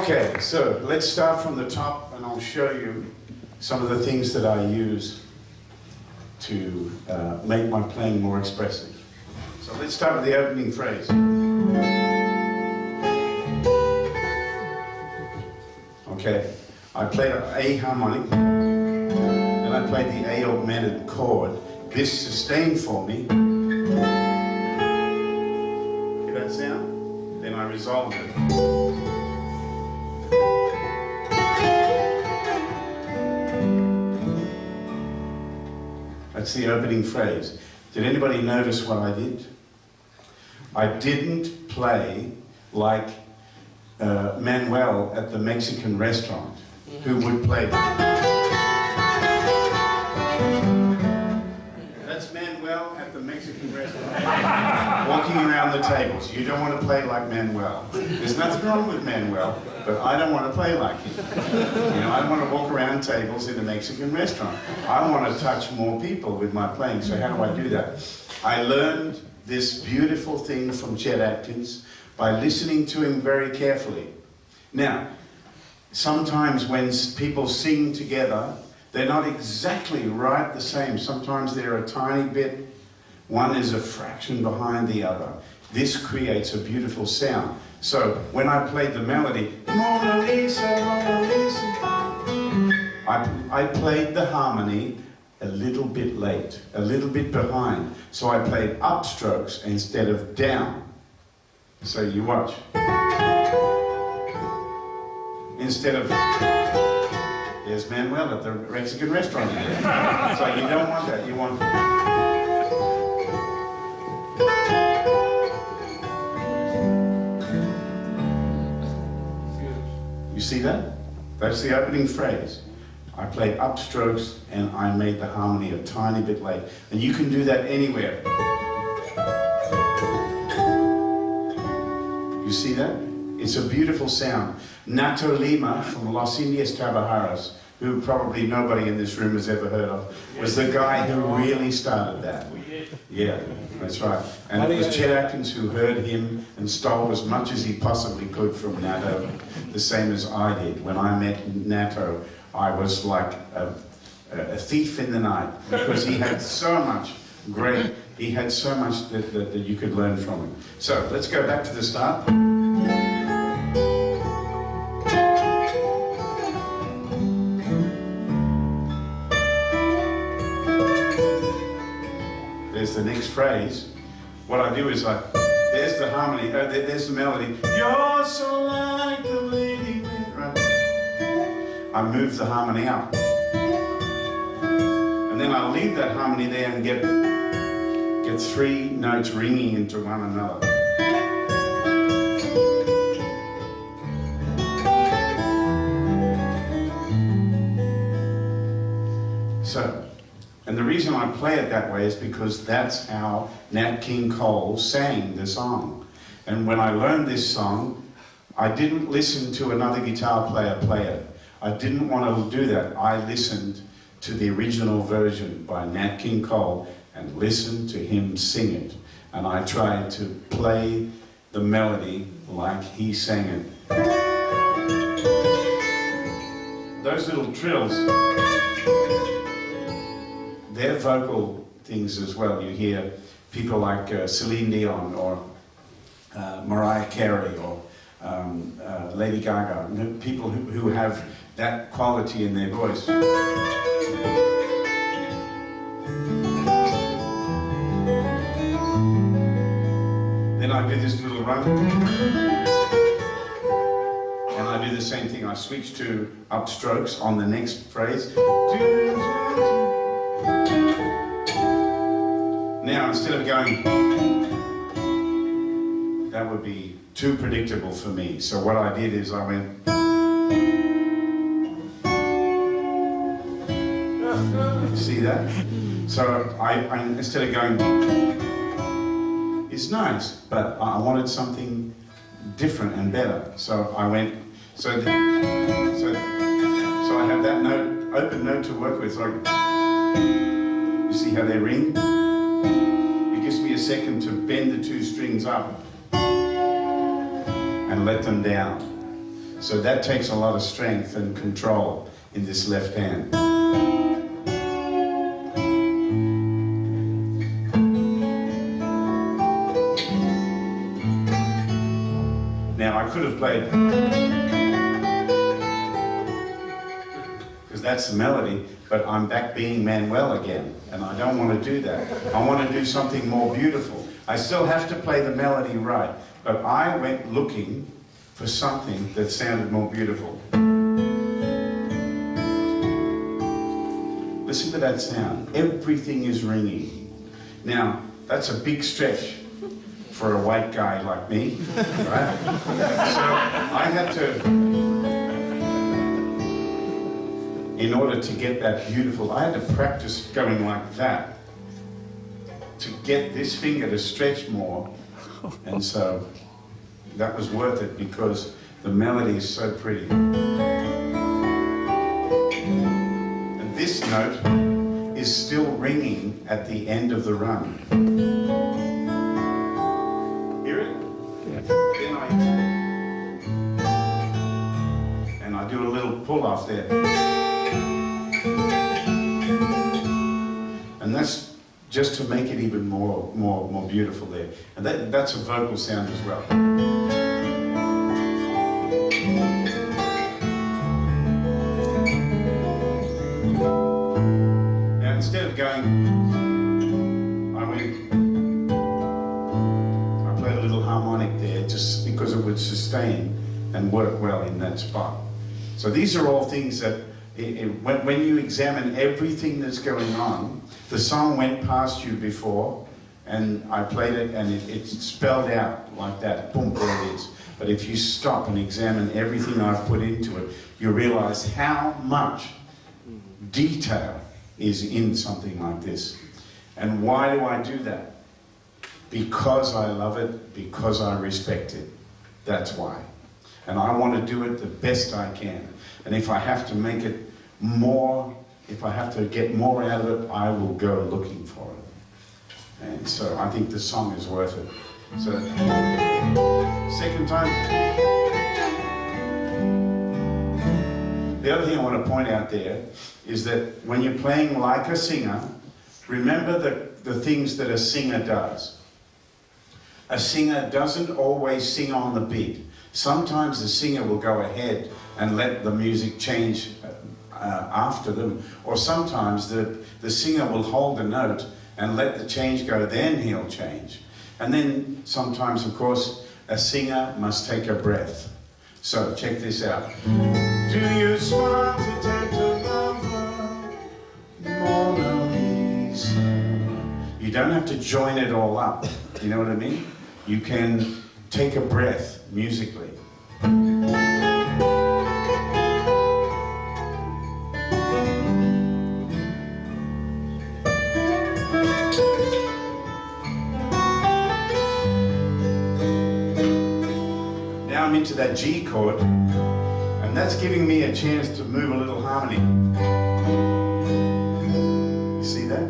Okay, so let's start from the top and I'll show you some of the things that I use to make my playing more expressive. So let's start with the opening phrase. Okay, I played an A harmonic, then I played the A augmented chord. This sustained for me. Hear that sound? Then I resolved it. That's the opening phrase. Did anybody notice what I did? I didn't play like Manuel at the Mexican restaurant, who would play. That's Manuel at the Mexican restaurant, walking around the tables. You don't want to play like Manuel. There's nothing wrong with Manuel, but I don't want to play like him. You know, I don't want to walk around tables in a Mexican restaurant. I want to touch more people with my playing. So how do I do that? I learned this beautiful thing from Chet Atkins by listening to him very carefully. Now, sometimes when people sing together, they're not exactly right the same. Sometimes they're a tiny bit, one is a fraction behind the other. This creates a beautiful sound. So when I played the melody, Mona Lisa, Mona Lisa, I played the harmony a little bit late, a little bit behind. So I played upstrokes instead of down. So you watch. Instead of, there's Manuel at the Mexican restaurant again. So you don't want that, you want... You see that? That's the opening phrase. I played upstrokes and I made the harmony a tiny bit late. And you can do that anywhere. You see that? It's a beautiful sound. Nato Lima from Los Indios Trabajaros, who probably nobody in this room has ever heard of, was the guy who really started that. Yeah, that's right. And it was Chet Atkins who heard him and stole as much as he possibly could from Nato, the same as I did. When I met Nato, I was like a thief in the night, because he had so much he had so much that you could learn from him. So let's go back to the start. There's the next phrase. What I do is there's the harmony, there's the melody. You're so like the lady, right? I move the harmony up. And then I leave that harmony there and get three notes ringing into one another. So, and the reason I play it that way is because that's how Nat King Cole sang the song. And when I learned this song, I didn't listen to another guitar player play it. I didn't want to do that. I listened to the original version by Nat King Cole and listened to him sing it. And I tried to play the melody like he sang it. Those little trills, they're vocal things as well. You hear people like Celine Dion or Mariah Carey or Lady Gaga, people who have that quality in their voice. Then I do this little run, and I do the same thing. I switch to upstrokes on the next phrase. Now, instead of going, that would be too predictable for me. So what I did is I went, see that? So I instead of going, it's nice, but I wanted something different and better. So I went, so I have that note, open note to work with. Like, you see how they ring? It gives me a second to bend the two strings up and let them down. So that takes a lot of strength and control in this left hand. Now I could have played, because that's the melody, but I'm back being Manuel again, and I don't want to do that. I want to do something more beautiful. I still have to play the melody right, but I went looking for something that sounded more beautiful. Listen to that sound. Everything is ringing. Now, that's a big stretch for a white guy like me, right? So I had to, in order to get that beautiful, I had to practice going like that to get this finger to stretch more. And so that was worth it because the melody is so pretty. And this note is still ringing at the end of the run. Hear it? And I do a little pull off there. And that's just to make it even more beautiful there. And that's a vocal sound as well. and work well in that spot. So these are all things that, when you examine everything that's going on, the song went past you before, and I played it, and it's spelled out like that, boom, there it is. But if you stop and examine everything I've put into it, you realize how much detail is in something like this. And why do I do that? Because I love it, because I respect it. That's why. And I want to do it the best I can. And if I have to make it more, if I have to get more out of it, I will go looking for it. And so I think the song is worth it. So, second time. The other thing I want to point out there is that when you're playing like a singer, remember the things that a singer does. A singer doesn't always sing on the beat. Sometimes the singer will go ahead and let the music change after them, or sometimes the singer will hold a note and let the change go, then he'll change. And then sometimes, of course, a singer must take a breath. So check this out. Do you smile to take a lover, Mona Lisa? You don't have to join it all up, you know what I mean? You can take a breath musically. Now I'm into that G chord, and that's giving me a chance to move a little harmony. You see that?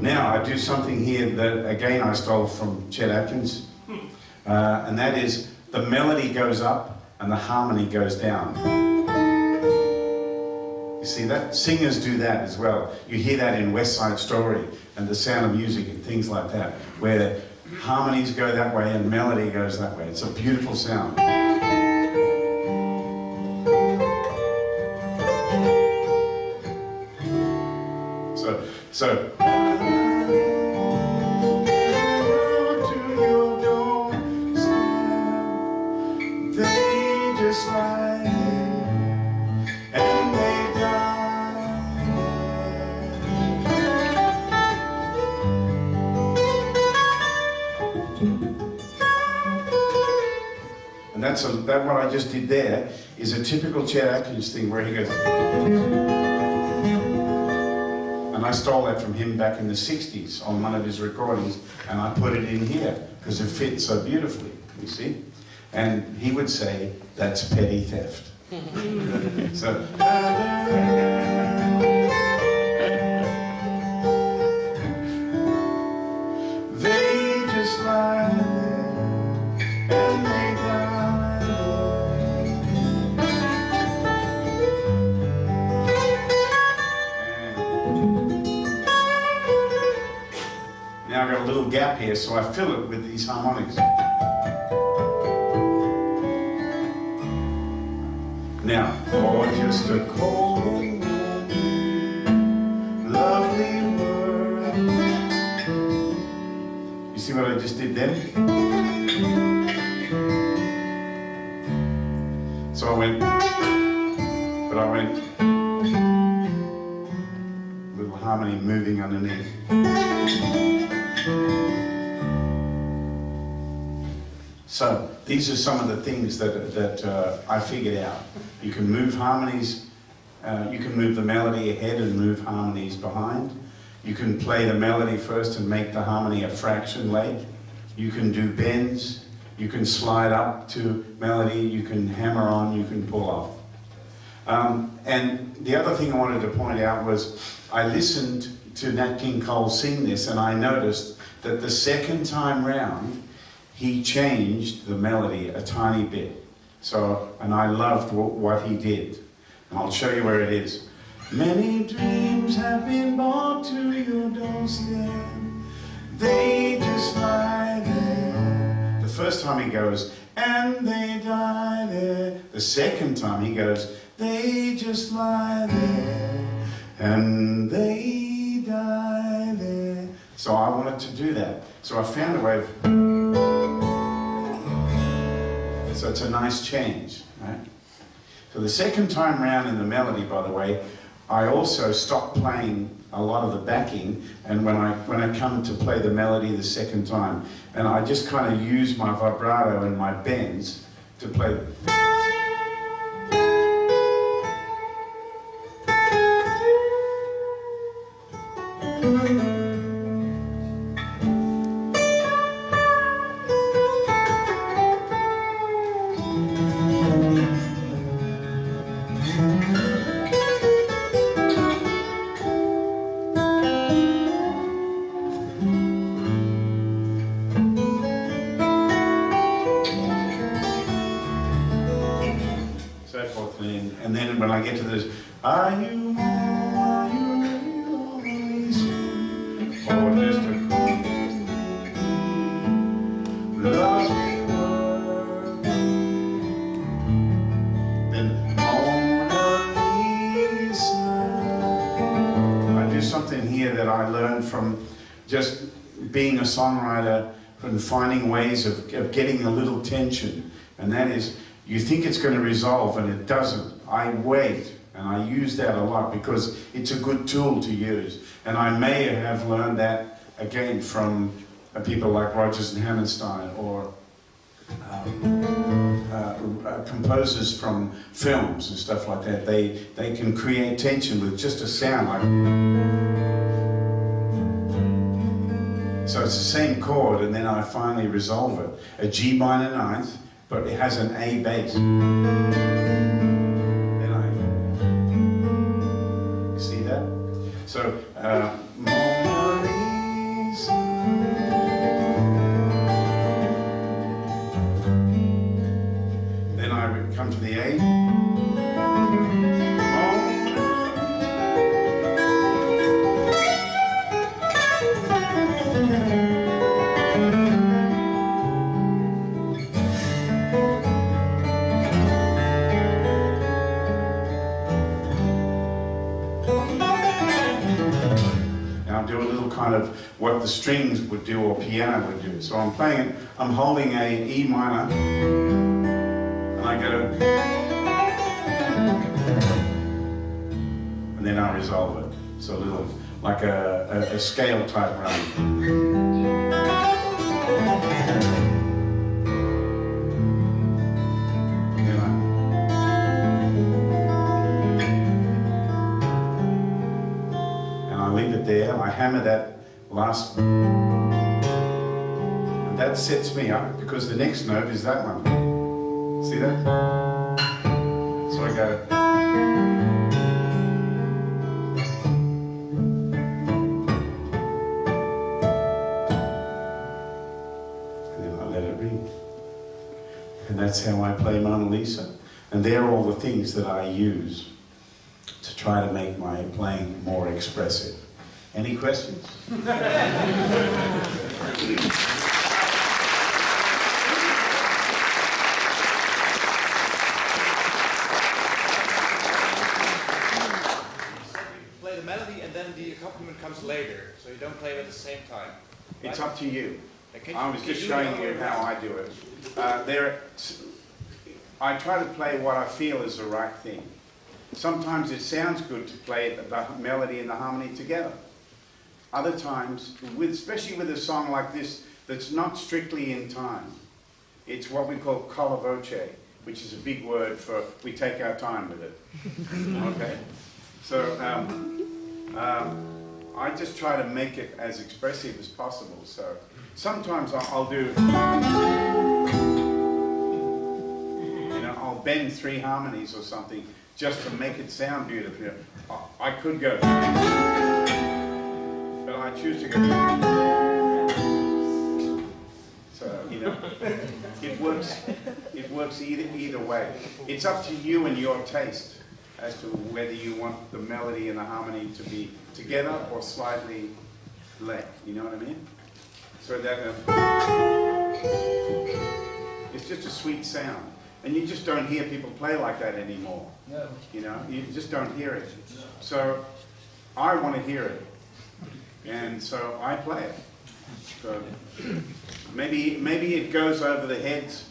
Now I do something here that again I stole from Chet Atkins, and that is the melody goes up and the harmony goes down. You see that? Singers do that as well. You hear that in West Side Story and The Sound of Music and things like that, where harmonies go that way and melody goes that way. It's a beautiful sound. So that what I just did there is a typical Chet Atkins thing where he goes, and I stole that from him back in the 60s on one of his recordings, and I put it in here because it fits so beautifully, you see? And he would say, that's petty theft. So, they just lie there and they die. Now I've got a little gap here, so I fill it with these harmonics. Now, for just a cold, lovely word. You see what I just did then? So I went, but I went, little harmony moving underneath. So these are some of the things that I figured out. You can move harmonies, you can move the melody ahead and move harmonies behind. You can play the melody first and make the harmony a fraction late. You can do bends, you can slide up to melody, you can hammer on, you can pull off. And the other thing I wanted to point out was I listened to Nat King Cole sing this, and I noticed that the second time round he changed the melody a tiny bit. So, and I loved what he did. And I'll show you where it is. Many dreams have been brought to your doorstep. They just lie there. The first time he goes, and they die there. The second time he goes, they just lie there. And they die there. So I wanted to do that. So I found a way of So it's a nice change, right? So the second time round in the melody, by the way, I also stopped playing a lot of the backing, and when I come to play the melody the second time, and I just kind of use my vibrato and my bends to play. And then when I get to this, are you always or just a lost word? Then Mona Lisa. I do something here that I learned from just being a songwriter, from finding ways of getting a little tension, and that is, you think it's going to resolve and it doesn't. I wait, and I use that a lot because it's a good tool to use. And I may have learned that again from people like Rodgers and Hammerstein, or composers from films and stuff like that. They can create tension with just a sound like. So it's the same chord, and then I finally resolve it. A G minor ninth, but it has an A bass. Then you see that? So, Mona Lisa. Then I would come to the A. Do a little kind of what the strings would do or piano would do. So I'm playing it, I'm holding a E minor, and I go to, and then I resolve it. So a little, like a scale type run. There, I hammer that last, and that sets me up because the next note is that one. See that? So I go, and then I let it ring, and that's how I play Mona Lisa. And they're all the things that I use to try to make my playing more expressive. Any questions? Play the melody and then the accompaniment comes later, so you don't play it at the same time. Right? It's up to you. I was just showing you how I do it. I try to play what I feel is the right thing. Sometimes it sounds good to play the melody and the harmony together. Other times, especially with a song like this, that's not strictly in time. It's what we call colla voce, which is a big word for we take our time with it. Okay? So I just try to make it as expressive as possible. So sometimes I'll do, I'll bend 3 harmonies or something just to make it sound beautiful. I could go, but I choose to go. So, it works either way. It's up to you and your taste as to whether you want the melody and the harmony to be together or slightly left. You know what I mean? So that it's just a sweet sound. And you just don't hear people play like that anymore. No. You just don't hear it. So I want to hear it. And so I play it. So maybe it goes over the heads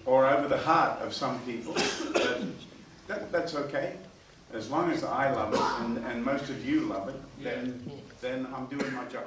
or over the heart of some people, that's okay. As long as I love it and most of you love it, then I'm doing my job.